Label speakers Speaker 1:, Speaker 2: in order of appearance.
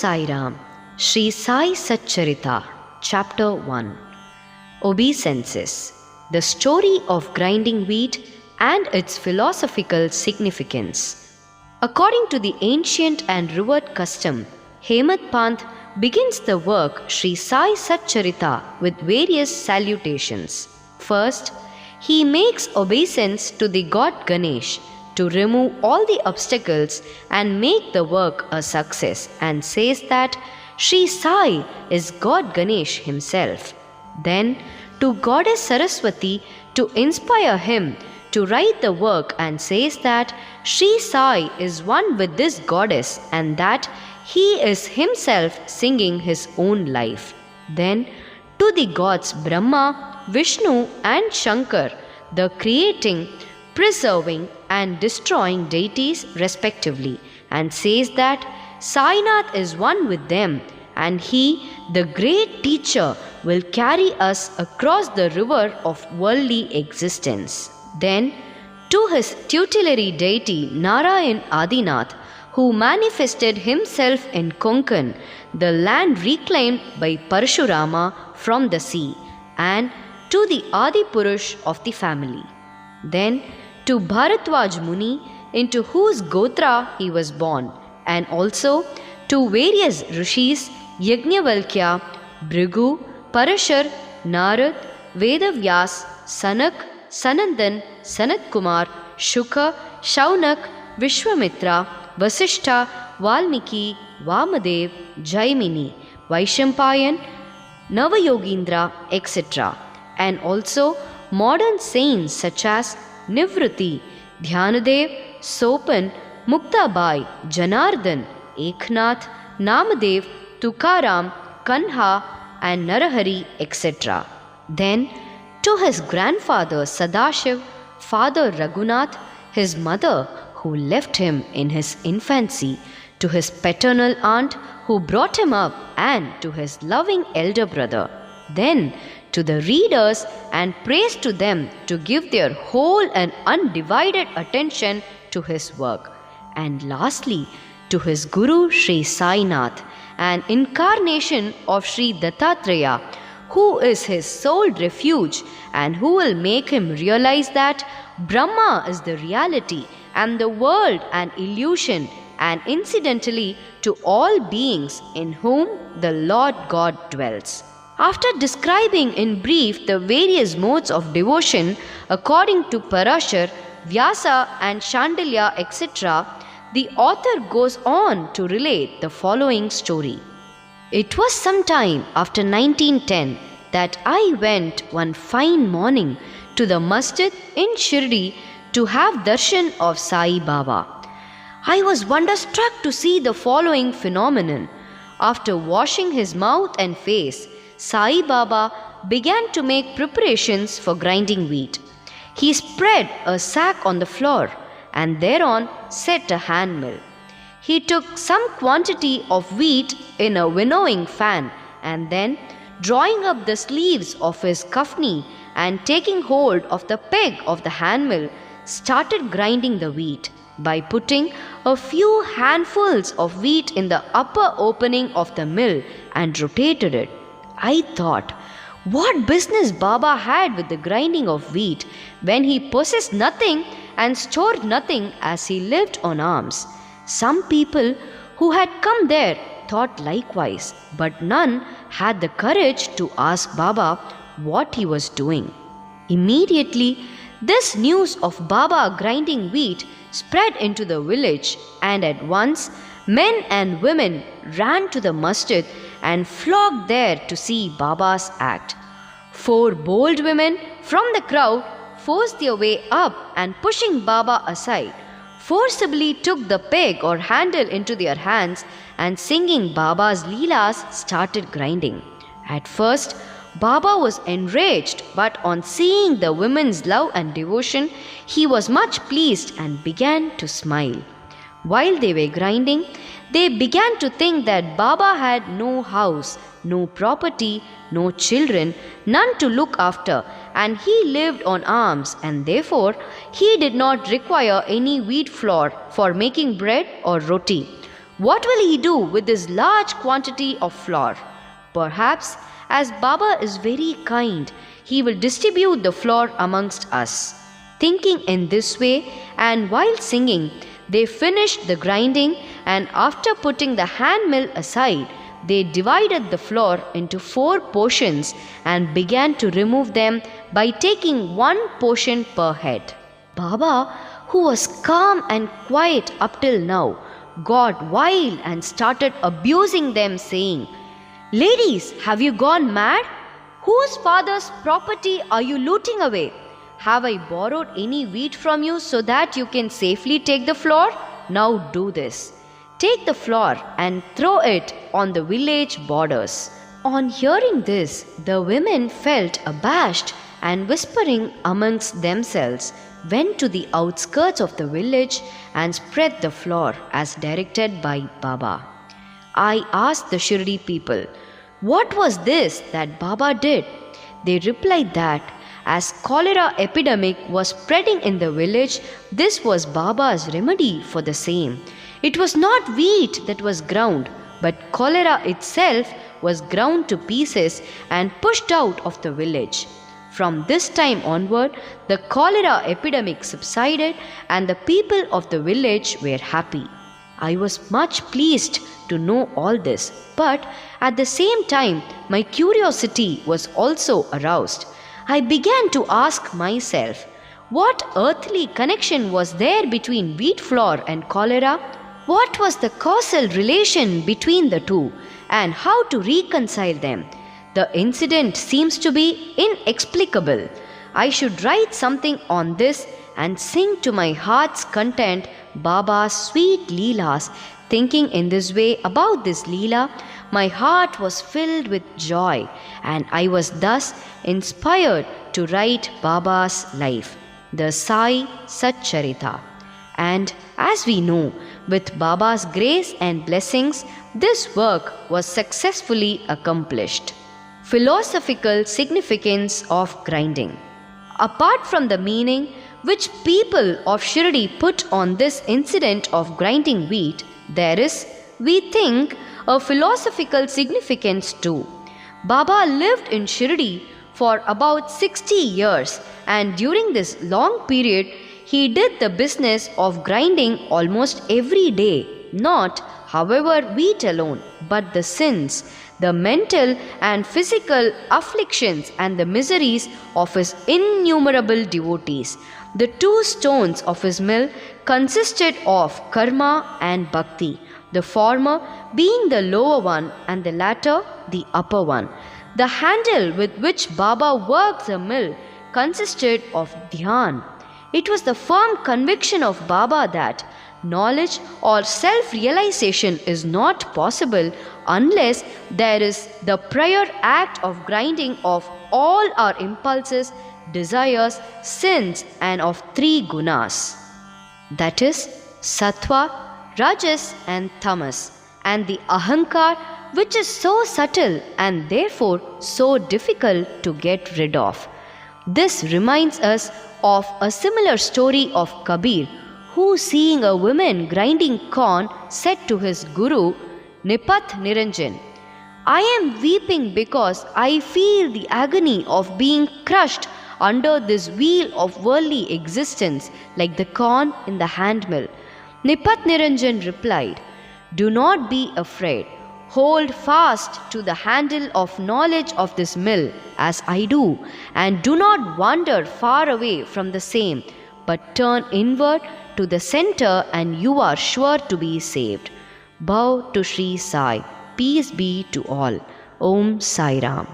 Speaker 1: Sai Ram. Shri Sai Satcharitra, Chapter 1. Obeisances. The story of grinding wheat and its philosophical significance. According to the ancient and revered custom, Hemadpant begins the work Shri Sai Satcharitra with various salutations. First, he makes obeisance to the god Ganesh to remove all the obstacles and make the work a success, and says that Shri Sai is God Ganesh himself. Then to Goddess Saraswati to inspire him to write the work, and says that Shri Sai is one with this goddess and that he is himself singing his own life. Then to the gods Brahma, Vishnu and Shankar, the creating, preserving and destroying deities respectively, and says that Sainath is one with them, and he, the great teacher, will carry us across the river of worldly existence. Then to his tutelary deity Narayan Adinath, who manifested himself in Konkan, the land reclaimed by Parashurama from the sea, and to the Adi Purush of the family. Then to Bharatwaj Muni, into whose Gotra he was born, and also to various Rishis, Yajnavalkya, Bhrigu, Parashar, Narad, Vedavyas, Sanak, Sanandan, Sanatkumar, Shuka, Shaunak, Vishwamitra, Vasishtha, Valmiki, Vamadev, Jaimini, Vaishampayan, Navayogindra, etc. And also modern saints such as Nivruti, Dhyanadev, Sopan, Muktabai, Janardhan, Eknath, Namadev, Tukaram, Kanha and Narahari, etc. Then to his grandfather Sadashiv, father Raghunath, his mother who left him in his infancy, to his paternal aunt who brought him up, and to his loving elder brother. Then to the readers, and praise to them to give their whole and undivided attention to his work. And lastly, to his Guru Shri Sainath, an incarnation of Shri Dattatreya, who is his sole refuge and who will make him realize that Brahma is the reality and the world an illusion, and incidentally to all beings in whom the Lord God dwells. After describing in brief the various modes of devotion according to Parashar, Vyasa and Shandilya, etc., the author goes on to relate the following story. It was some time after 1910 that I went one fine morning to the masjid in Shirdi to have darshan of Sai Baba. I was wonderstruck to see the following phenomenon. After washing his mouth and face, Sai Baba began to make preparations for grinding wheat. He spread a sack on the floor and thereon set a hand mill. He took some quantity of wheat in a winnowing fan, and then, drawing up the sleeves of his kafni and taking hold of the peg of the hand mill, started grinding the wheat by putting a few handfuls of wheat in the upper opening of the mill and rotated it. I thought, what business Baba had with the grinding of wheat when he possessed nothing and stored nothing as he lived on alms. Some people who had come there thought likewise, but none had the courage to ask Baba what he was doing. Immediately, this news of Baba grinding wheat spread into the village, and at once men and women ran to the masjid and flocked there to see Baba's act. 4 bold women from the crowd forced their way up, and pushing Baba aside, forcibly took the peg or handle into their hands, and singing Baba's leelas started grinding. At first, Baba was enraged, but on seeing the women's love and devotion, he was much pleased and began to smile. While they were grinding, they began to think that Baba had no house, no property, no children, none to look after, and he lived on alms, and therefore he did not require any wheat flour for making bread or roti. What will he do with this large quantity of flour? Perhaps, as Baba is very kind, he will distribute the flour amongst us. Thinking in this way, and while singing, they finished the grinding, and after putting the hand mill aside, they divided the flour into 4 portions and began to remove them by taking 1 portion per head. Baba, who was calm and quiet up till now, got wild and started abusing them, saying, "Ladies, have you gone mad? Whose father's property are you looting away? Have I borrowed any wheat from you so that you can safely take the flour? Now do this. Take the flour and throw it on the village borders." On hearing this, the women felt abashed and, whispering amongst themselves, went to the outskirts of the village and spread the flour as directed by Baba. I asked the Shirdi people, what was this that Baba did? They replied that as cholera epidemic was spreading in the village, this was Baba's remedy for the same. It was not wheat that was ground, but cholera itself was ground to pieces and pushed out of the village. From this time onward, the cholera epidemic subsided and the people of the village were happy. I was much pleased to know all this, but at the same time, my curiosity was also aroused. I began to ask myself, what earthly connection was there between wheat flour and cholera? What was the causal relation between the two, and how to reconcile them? The incident seems to be inexplicable. I should write something on this and sing to my heart's content Baba's sweet Leelas. Thinking in this way about this Leela, my heart was filled with joy, and I was thus inspired to write Baba's life, the Sai Satcharitra. And as we know, with Baba's grace and blessings, this work was successfully accomplished. Philosophical significance of grinding. Apart from the meaning which people of Shirdi put on this incident of grinding wheat, there is, we think, a philosophical significance too. Baba lived in Shirdi for about 60 years, and during this long period, he did the business of grinding almost every day, not, however, wheat alone, but the sins, the mental and physical afflictions and the miseries of his innumerable devotees. The 2 stones of his mill consisted of karma and bhakti, the former being the lower one and the latter the upper one. The handle with which Baba worked the mill consisted of dhyan. It was the firm conviction of Baba that knowledge or self-realization is not possible unless there is the prior act of grinding of all our impulses, desires, sins, and of 3 gunas. That is, sattva, rajas, and tamas, and the ahankar, which is so subtle and therefore so difficult to get rid of. This reminds us of a similar story of Kabir, who, seeing a woman grinding corn, said to his guru, "Nipat Niranjan, I am weeping because I feel the agony of being crushed under this wheel of worldly existence like the corn in the handmill." Nipat Niranjan replied, "Do not be afraid. Hold fast to the handle of knowledge of this mill as I do, and do not wander far away from the same, but turn inward to the center and you are sure to be saved." Bow to Shri Sai. Peace be to all. Om Sai Ram.